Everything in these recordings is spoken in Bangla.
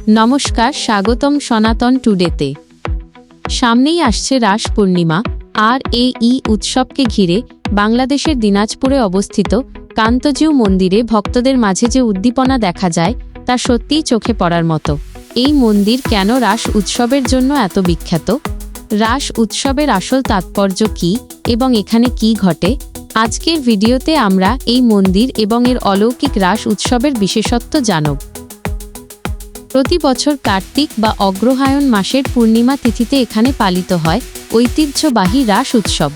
নমস্কার, স্বাগতম সনাতন টুডেতে। সামনেই আসছে রাস পূর্ণিমা, আর এই উৎসবকে ঘিরে বাংলাদেশের দিনাজপুরে অবস্থিত কান্তজিউ মন্দিরে ভক্তদের মাঝে যে উদ্দীপনা দেখা যায় তা সত্যিই চোখে পড়ার মতো। এই মন্দির কেন রাস উৎসবের জন্য এত বিখ্যাত? রাস উৎসবের আসল তাৎপর্য কী এবং এখানে কি ঘটে? আজকের ভিডিওতে আমরা এই মন্দির এবং এর অলৌকিক রাস উৎসবের বিশেষত্ব জানব। প্রতি বছর কার্তিক বা অগ্রহায়ণ মাসের পূর্ণিমা তিথিতে এখানে পালিত হয় ঐতিহ্যবাহী রাস উৎসব।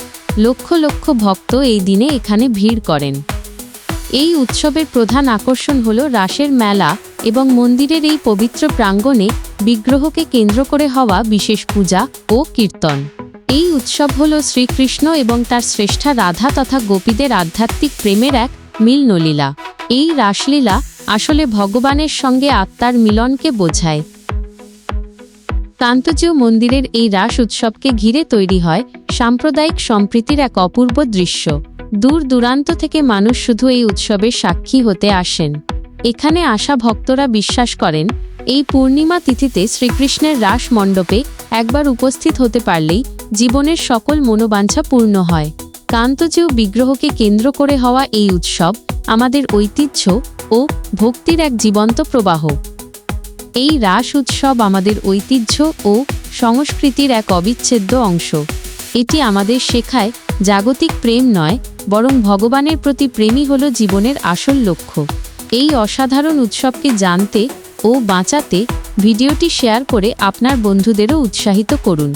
লক্ষ লক্ষ ভক্ত এই দিনে এখানে ভিড় করেন। এই উৎসবের প্রধান আকর্ষণ হল রাসের মেলা এবং মন্দিরের এই পবিত্র প্রাঙ্গণে বিগ্রহকে কেন্দ্র করে হওয়া বিশেষ পূজা ও কীর্তন। এই উৎসব হল শ্রীকৃষ্ণ এবং তার শ্রেষ্ঠা রাধা তথা গোপীদের আধ্যাত্মিক প্রেমের এক মিলনলীলা। এই রাসলীলা আসলে ভগবানের সঙ্গে আত্মার মিলনকে বোঝায়। কান্তজিউ মন্দিরের এই রাস উৎসবকে ঘিরে তৈরি হয় সাম্প্রদায়িক সম্প্রীতির এক অপূর্ব দৃশ্য। দূর দূরান্ত থেকে মানুষ শুধু এই উৎসবের সাক্ষী হতে আসেন। এখানে আসা ভক্তরা বিশ্বাস করেন, এই পূর্ণিমা তিথিতে শ্রীকৃষ্ণের রাস মণ্ডপে একবার উপস্থিত হতে পারলেই জীবনের সকল মনোবাঞ্ছা পূর্ণ হয়। কান্তজিউ বিগ্রহকে কেন্দ্র করে হওয়া এই উৎসব আমাদের ঐতিহ্য ও ভক্তির এক জীবন্ত প্রবাহ। এই রাস উৎসব আমাদের ঐতিহ্য ও সংস্কৃতির এক অবিচ্ছেদ্য অংশ। এটি আমাদের শেখায় জাগতিক প্রেম নয়, বরং ভগবানের প্রতি প্রেমই হল জীবনের আসল লক্ষ্য। এই অসাধারণ উৎসবকে জানতে ও বাঁচাতে ভিডিওটি শেয়ার করে আপনার বন্ধুদেরও উৎসাহিত করুন।